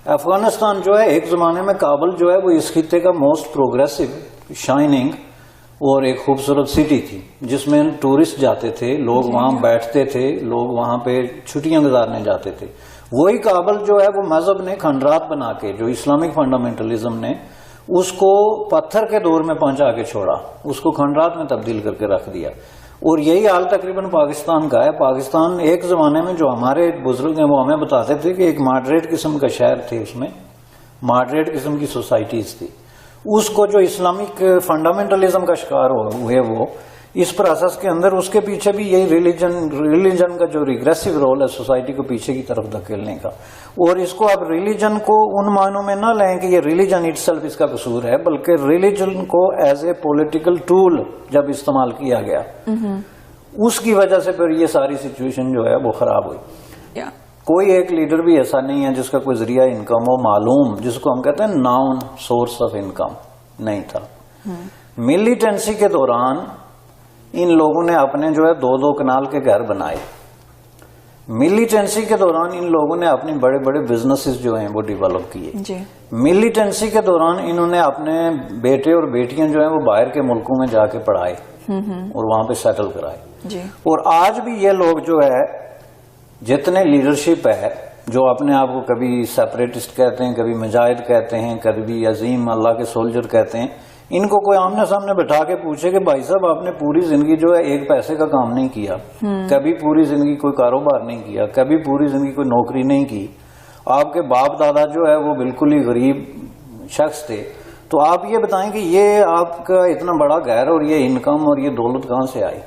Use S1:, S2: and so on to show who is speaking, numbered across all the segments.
S1: افغانستان جو ہے ایک زمانے میں کابل جو ہے وہ اس خطے کا موسٹ پروگریسو شائننگ اور ایک خوبصورت سٹی تھی جس میں ٹورسٹ جاتے تھے, لوگ وہاں بیٹھتے تھے, لوگ وہاں پہ چھٹیاں گزارنے جاتے تھے. وہی کابل جو ہے وہ مذہب نے کھنڈرات بنا کے, جو اسلامک فنڈامنٹلزم نے اس کو پتھر کے دور میں پہنچا کے چھوڑا, اس کو کھنڈرات میں تبدیل کر کے رکھ دیا. اور یہی حال تقریباً پاکستان کا ہے. پاکستان ایک زمانے میں جو ہمارے بزرگ ہیں وہ ہمیں بتاتے تھے کہ ایک ماڈریٹ قسم کا شہر تھے, اس میں ماڈریٹ قسم کی سوسائٹیز تھی. اس کو جو اسلامک فنڈامنٹلزم کا شکار ہوئے وہ اس پروسیس کے اندر, اس کے پیچھے بھی یہی ریلیجن کا جو ریگریسو رول ہے سوسائٹی کو پیچھے کی طرف دھکیلنے کا. اور اس کو اب ریلیجن کو ان معنوں میں نہ لیں کہ یہ ریلیجن اٹ سیلف اس کا قصور ہے, بلکہ ریلیجن کو ایز اے پولیٹیکل ٹول جب استعمال کیا گیا اس کی وجہ سے پھر یہ ساری سچویشن جو ہے وہ خراب ہوئی. کوئی ایک لیڈر بھی ایسا نہیں ہے جس کا کوئی ذریعہ انکم ہو معلوم, جس کو ہم کہتے ہیں ناؤن سورس آف انکم, نہیں تھا. ملیٹنسی کے دوران ان لوگوں نے اپنے جو ہے 2-2 کنال کے گھر بنائے. ملیٹنسی کے دوران ان لوگوں نے اپنے بڑے بڑے بزنسز جو ہیں وہ ڈیولپ کیے. ملیٹنسی کے دوران انہوں نے اپنے بیٹے اور بیٹیاں جو ہیں وہ باہر کے ملکوں میں جا کے پڑھائے اور وہاں پہ سیٹل کرائے. اور آج بھی یہ لوگ جو ہے جتنے لیڈرشپ ہے جو اپنے آپ کو کبھی سیپریٹسٹ کہتے ہیں, کبھی مجاہد کہتے ہیں, کبھی عظیم اللہ کے سولجر کہتے ہیں, ان کو کوئی آمنے سامنے بٹھا کے پوچھے کہ بھائی صاحب آپ نے پوری زندگی جو ہے ایک پیسے کا کام نہیں کیا, کبھی پوری زندگی کوئی کاروبار نہیں کیا, کبھی پوری زندگی کوئی نوکری نہیں کی, آپ کے باپ دادا جو ہے وہ بالکل ہی غریب شخص تھے, تو آپ یہ بتائیں کہ یہ آپ کا اتنا بڑا گھر اور یہ انکم اور یہ دولت کہاں سے آئی؟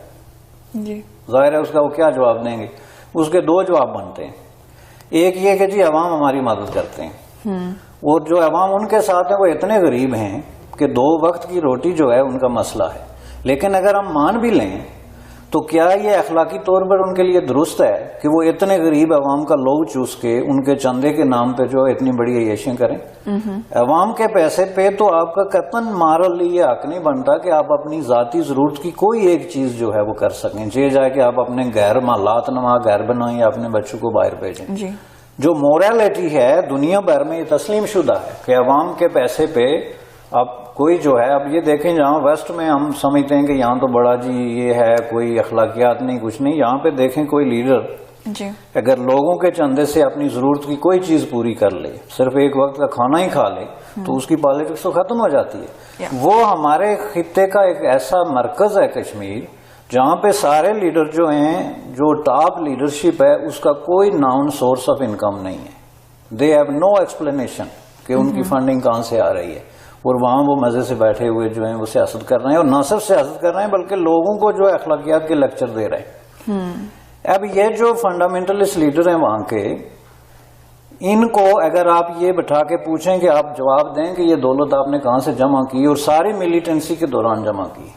S1: ظاہر ہے اس کا وہ کیا جواب دیں گے؟ اس کے 2 جواب بنتے ہیں. ایک یہ کہ جی عوام ہماری مدد کرتے ہیں, اور جو عوام ان کے ساتھ ہیں وہ اتنے غریب ہیں کہ 2 وقت کی روٹی جو ہے ان کا مسئلہ ہے. لیکن اگر ہم مان بھی لیں تو کیا یہ اخلاقی طور پر ان کے لیے درست ہے کہ وہ اتنے غریب عوام کا لوگ چوس کے ان کے چندے کے نام پہ جو اتنی بڑی عیشیں کریں؟ عوام کے پیسے پہ تو آپ کا قطعاً مارل یہ حق نہیں بنتا کہ آپ اپنی ذاتی ضرورت کی کوئی ایک چیز جو ہے وہ کر سکیں, یہ جائے کہ آپ اپنے غیر محلات نما گھر بنائیں یا اپنے بچوں کو باہر بھیجیں. جو موریلٹی ہے دنیا بھر میں یہ تسلیم شدہ ہے کہ عوام کے پیسے پہ اب کوئی جو ہے, اب یہ دیکھیں جہاں ویسٹ میں ہم سمجھتے ہیں کہ یہاں تو بڑا جی یہ ہے کوئی اخلاقیات نہیں کچھ نہیں, یہاں پہ دیکھیں کوئی لیڈر اگر لوگوں کے چندے سے اپنی ضرورت کی کوئی چیز پوری کر لے, صرف ایک وقت کا کھانا ہی کھا لے, تو اس کی پالیٹکس تو ختم ہو جاتی ہے. وہ ہمارے خطے کا ایک ایسا مرکز ہے کشمیر جہاں پہ سارے لیڈر جو ہیں, جو ٹاپ لیڈرشپ ہے اس کا کوئی ناؤن سورس آف انکم نہیں ہے. دے ہیو نو ایکسپلینیشن کہ ان کی فنڈنگ کہاں سے آ رہی ہے, اور وہاں وہ مزے سے بیٹھے ہوئے جو ہیں وہ سیاست کر رہے ہیں, اور نہ صرف سیاست کر رہے ہیں بلکہ لوگوں کو جو اخلاقیات کے لیکچر دے رہے ہیں. اب یہ جو فنڈامنٹلسٹ لیڈر ہیں وہاں کے, ان کو اگر آپ یہ بٹھا کے پوچھیں کہ آپ جواب دیں کہ یہ دولت آپ نے کہاں سے جمع کی, اور ساری ملیٹنسی کے دوران جمع کی,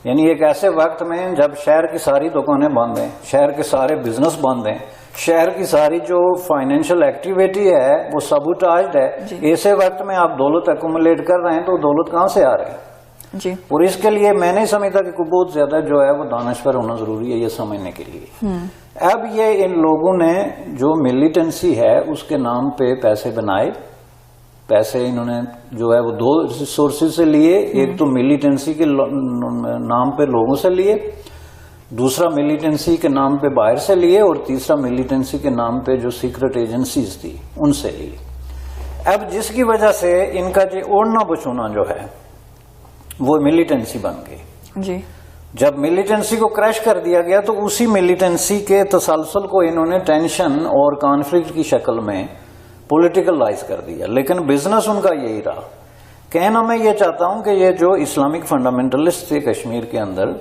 S1: یعنی ایک ایسے وقت میں جب شہر کی ساری دکانیں بند ہیں, شہر کے سارے بزنس بند ہیں, شہر کی ساری جو فائنینشیل ایکٹیویٹی ہے وہ سبوٹاجڈ ہے, ایسے وقت میں آپ دولت ایکومولیٹ کر رہے ہیں تو دولت کہاں سے آ رہے ہیں؟ اور اس کے لیے میں نہیں سمجھتا کہ کوئی بہت زیادہ جو ہے وہ دانشور ہونا ضروری ہے یہ سمجھنے کے لیے. اب یہ ان لوگوں نے جو ملیٹنسی ہے اس کے نام پہ پیسے بنائے, پیسے انہوں نے جو ہے وہ 2 سورسز سے لیے, ایک تو ملیٹنسی کے نام پہ لوگوں سے لیے, دوسرا ملیٹنسی کے نام پہ باہر سے لیے, اور تیسرا ملیٹنسی کے نام پہ جو سیکرٹ ایجنسیز تھی ان سے لیے. اب جس کی وجہ سے ان کا جو اوڑھنا بچھونا جو ہے وہ ملیٹنسی بن گئی. جب ملیٹنسی کو کریش کر دیا گیا تو اسی ملیٹنسی کے تسلسل کو انہوں نے ٹینشن اور کانفلکٹ کی شکل میں پولیٹیکلائز کر دیا. لیکن بزنس ان کا یہی رہا. کہنا میں یہ چاہتا ہوں کہ یہ جو اسلامک فنڈامنٹلسٹ تھے کشمیر کے اندر,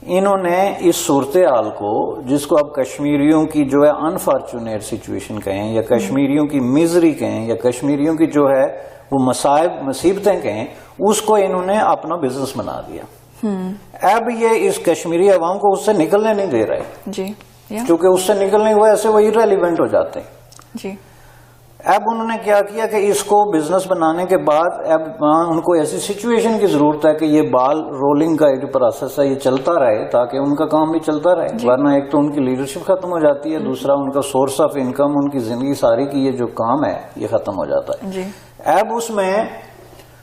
S1: انہوں نے اس صورتحال کو, جس کو اب کشمیریوں کی جو ہے انفارچونیٹ سچویشن کہیں, یا کشمیریوں کی میزری کہیں, یا کشمیریوں کی جو ہے وہ مصیبتیں کہیں, اس کو انہوں نے اپنا بزنس بنا دیا. اب یہ اس کشمیری عوام کو اس سے نکلنے نہیں دے رہے, کیونکہ اس سے نکلنے کی وجہ سے وہ irrelevant ہو جاتے ہیں. اب انہوں نے کیا کیا کہ اس کو بزنس بنانے کے بعد اب ان کو ایسی سچویشن کی ضرورت ہے کہ یہ بال رولنگ کا جو پروسیس ہے یہ چلتا رہے تاکہ ان کا کام بھی چلتا رہے، ورنہ ایک تو ان کی لیڈرشپ ختم ہو جاتی ہے، دوسرا ان کا سورس آف انکم، ان کی زندگی ساری کی یہ جو کام ہے یہ ختم ہو جاتا ہے۔ اب اس میں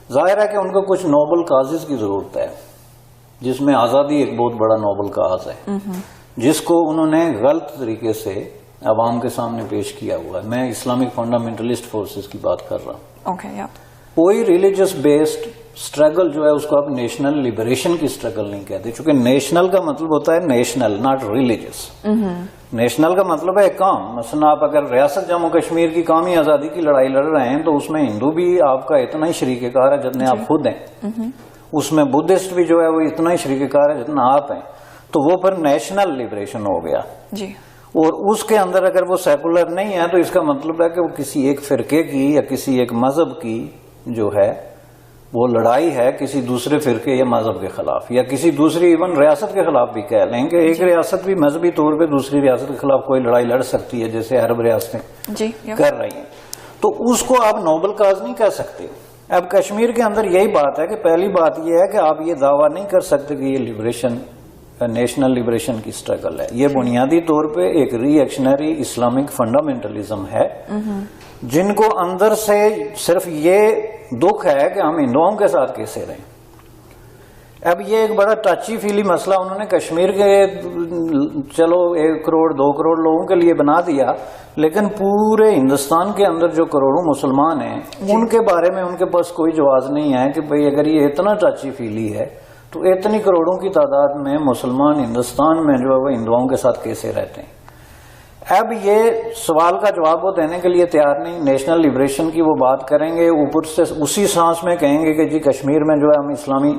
S1: ظاہر ہے کہ ان کو کچھ نوبل کازز کی ضرورت ہے، جس میں آزادی ایک بہت بڑا نوبل کاز ہے، جس کو انہوں نے غلط طریقے سے عوام کے سامنے پیش کیا ہوا ہے۔ میں اسلامک فنڈامنٹلسٹ فورسز کی بات کر رہا ہوں۔ کوئی ریلیجس بیسڈ اسٹرگل جو ہے اس کو آپ نیشنل لبریشن کی اسٹرگل نہیں کہتے، چونکہ نیشنل کا مطلب ہوتا ہے نیشنل، ناٹ ریلیجس۔ نیشنل کا مطلب ہے کام، مثلا آپ اگر ریاست جموں کشمیر کی قومی آزادی کی لڑائی لڑ رہے ہیں تو اس میں ہندو بھی آپ کا اتنا ہی شریک کار ہے جتنے آپ خود ہیں، اس میں بدھسٹ بھی جو ہے وہ اتنا ہی شریک کار ہے جتنا آپ ہیں، تو وہ پھر نیشنل لبریشن ہو گیا۔ اور اس کے اندر اگر وہ سیکولر نہیں ہے تو اس کا مطلب ہے کہ وہ کسی ایک فرقے کی یا کسی ایک مذہب کی جو ہے وہ لڑائی ہے کسی دوسرے فرقے یا مذہب کے خلاف، یا کسی دوسری ایون ریاست کے خلاف بھی کہہ لیں کہ ایک ریاست بھی مذہبی طور پہ دوسری ریاست کے خلاف کوئی لڑائی لڑ سکتی ہے، جیسے عرب ریاستیں کر رہی ہیں، تو اس کو آپ نوبل کاز نہیں کہہ سکتے۔ اب کشمیر کے اندر یہی بات ہے کہ پہلی بات یہ ہے کہ آپ یہ دعویٰ نہیں کر سکتے کہ یہ لبریشن نیشنل لبریشن کی اسٹرگل ہے، یہ بنیادی طور پہ ایک ری ایکشنری اسلامک فنڈامنٹلزم ہے، جن کو اندر سے صرف یہ دکھ ہے کہ ہم ہندوؤں کے ساتھ کیسے رہیں۔ اب یہ ایک بڑا ٹچی فیلی مسئلہ انہوں نے کشمیر کے چلو 1 کروڑ 2 کروڑ لوگوں کے لیے بنا دیا، لیکن پورے ہندوستان کے اندر جو کروڑوں مسلمان ہیں ان کے بارے میں ان کے پاس کوئی جواز نہیں ہے کہ بھئی اگر یہ اتنا ٹچی فیلی ہے تو اتنی کروڑوں کی تعداد میں مسلمان ہندوستان میں جو ہے وہ ہندوؤں کے ساتھ کیسے رہتے ہیں۔ اب یہ سوال کا جواب وہ دینے کے لیے تیار نہیں، نیشنل لبریشن کی وہ بات کریں گے، اوپر سے اسی سانس میں کہیں گے کہ جی کشمیر میں جو ہے ہم اسلامی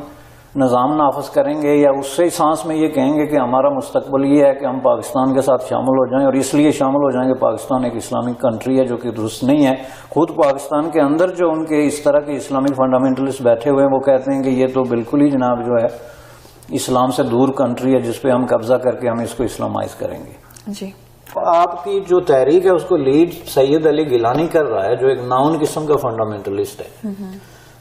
S1: نظام نافذ کریں گے، یا اس سے سانس میں یہ کہیں گے کہ ہمارا مستقبل یہ ہے کہ ہم پاکستان کے ساتھ شامل ہو جائیں، اور اس لیے شامل ہو جائیں کہ پاکستان ایک اسلامک کنٹری ہے جو کہ درست نہیں ہے۔ خود پاکستان کے اندر جو ان کے اس طرح کے اسلامک فنڈامنٹلسٹ بیٹھے ہوئے ہیں وہ کہتے ہیں کہ یہ تو بالکل ہی جناب جو ہے اسلام سے دور کنٹری ہے جس پہ ہم قبضہ کر کے ہم اس کو اسلامائز کریں گے۔ آپ کی جو تحریک ہے اس کو لیڈ سید علی گیلانی کر رہا ہے، جو ایک ناؤن قسم کا فنڈامنٹلسٹ ہے،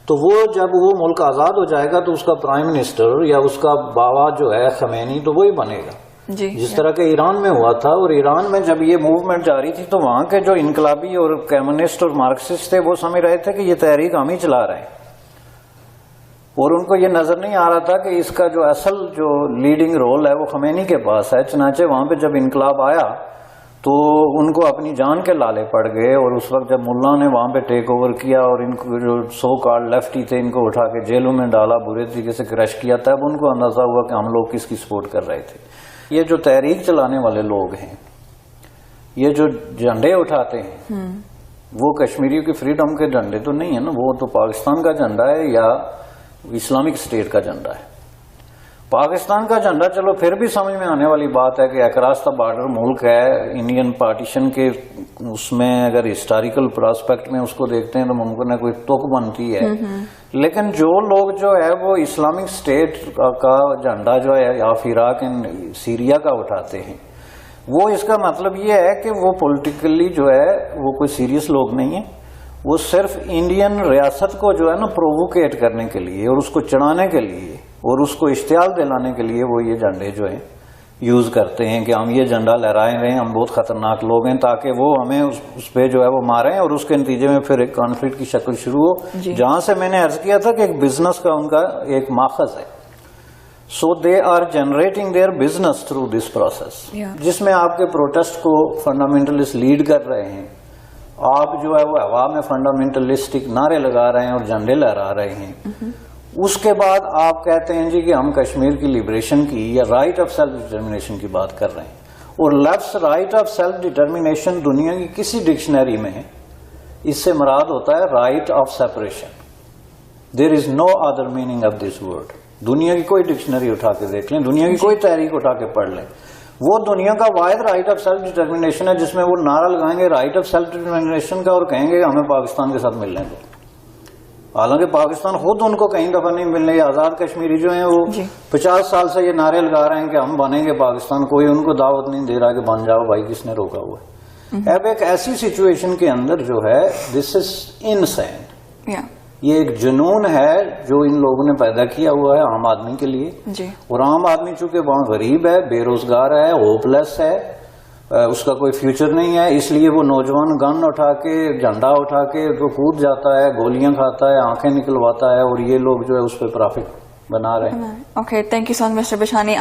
S1: تو وہ جب وہ ملک آزاد ہو جائے گا تو اس کا پرائم منسٹر یا اس کا بابا جو ہے خمینی تو وہی بنے گا، جس طرح کہ ایران میں ہوا تھا۔ اور ایران میں جب یہ موومنٹ جاری تھی تو وہاں کے جو انقلابی اور کمیونسٹ اور مارکسسٹ تھے وہ سمجھ رہے تھے کہ یہ تحریک ہم ہی چلا رہے ہیں، اور ان کو یہ نظر نہیں آ رہا تھا کہ اس کا جو اصل جو لیڈنگ رول ہے وہ خمینی کے پاس ہے۔ چنانچہ وہاں پہ جب انقلاب آیا تو ان کو اپنی جان کے لالے پڑ گئے، اور اس وقت جب ملا نے وہاں پہ ٹیک اوور کیا اور ان کو جو سو کارڈ لیفٹی تھے ان کو اٹھا کے جیلوں میں ڈالا، برے طریقے سے کریش کیا، تب ان کو اندازہ ہوا کہ ہم لوگ کس کی سپورٹ کر رہے تھے۔ یہ جو تحریک چلانے والے لوگ ہیں، یہ جو جھنڈے اٹھاتے ہیں، وہ کشمیریوں کی فریڈم کے جھنڈے تو نہیں ہے نا، وہ تو پاکستان کا جھنڈا ہے یا اسلامک اسٹیٹ کا جھنڈا ہے۔ پاکستان کا جھنڈا چلو پھر بھی سمجھ میں آنے والی بات ہے کہ اکراس دا بارڈر ملک ہے، انڈین پارٹیشن کے اس میں اگر ہسٹوریکل پراسپیکٹ میں اس کو دیکھتے ہیں تو ممکن ہے کوئی تک بنتی ہے، لیکن جو لوگ جو ہے وہ اسلامک اسٹیٹ کا جھنڈا جو ہے یا عراق سیریا کا اٹھاتے ہیں، وہ اس کا مطلب یہ ہے کہ وہ پولیٹیکلی جو ہے وہ کوئی سیریس لوگ نہیں ہیں، وہ صرف انڈین ریاست کو جو ہے نا پرووکیٹ کرنے کے لیے اور اس کو چڑھانے کے لیے اور اس کو اشتعال دلانے کے لیے وہ یہ جھنڈے جو ہیں یوز کرتے ہیں کہ ہم یہ جھنڈا لہرائے رہے ہیں، ہم بہت خطرناک لوگ ہیں، تاکہ وہ ہمیں اس پہ جو ہے وہ ماریں اور اس کے نتیجے میں پھر ایک کانفلکٹ کی شکل شروع ہو، جہاں سے میں نے عرض کیا تھا کہ ایک بزنس کا ان کا ایک ماخذ ہے۔ So they are generating their business through this process, جس میں آپ کے پروٹیسٹ کو فنڈامنٹلسٹ لیڈ کر رہے ہیں، آپ جو ہے وہ ہوا میں فنڈامنٹلسٹک نعرے لگا رہے ہیں اور جھنڈے لہرا رہے ہیں، اس کے بعد آپ کہتے ہیں جی کہ ہم کشمیر کی لبریشن کی یا رائٹ آف سیلف ڈٹرمنیشن کی بات کر رہے ہیں، اور لفظ رائٹ آف سیلف ڈٹرمنیشن دنیا کی کسی ڈکشنری میں اس سے مراد ہوتا ہے right of separation. There is no other meaning of this word. دنیا کی کوئی ڈکشنری اٹھا کے دیکھ لیں، دنیا کی کوئی تحریک اٹھا کے پڑھ لیں، وہ دنیا کا واحد رائٹ آف سیلف ڈٹرمنیشن ہے جس میں وہ نعرہ لگائیں گے رائٹ آف سیلف ڈٹرمنیشن کا اور کہیں گے ہمیں پاکستان کے ساتھ ملنے دو، حالانکہ پاکستان خود ان کو کہیں دفعہ نہیں ملنے۔ آزاد کشمیری جو ہیں وہ 50 سال سے یہ نعرے لگا رہے ہیں کہ ہم بنیں گے پاکستان، کوئی ان کو دعوت نہیں دے رہا کہ بن جاؤ بھائی، کس نے روکا ہوا ہے؟ اب ایک ایسی سچویشن کے اندر جو ہے دس از انسین، یہ ایک جنون ہے جو ان لوگوں نے پیدا کیا ہوا ہے عام آدمی کے لیے
S2: جی.
S1: اور عام آدمی چونکہ وہاں غریب ہے، بے روزگار ہے، ہوپ لیس ہے، اس کا کوئی فیوچر نہیں ہے، اس لیے وہ نوجوان گن اٹھا کے جھنڈا اٹھا کے تو کود جاتا ہے، گولیاں کھاتا ہے، آنکھیں نکلواتا ہے، اور یہ لوگ جو ہے اس پہ پرافٹ بنا رہے ہیں.
S2: Okay, thank you so much mister بشانی.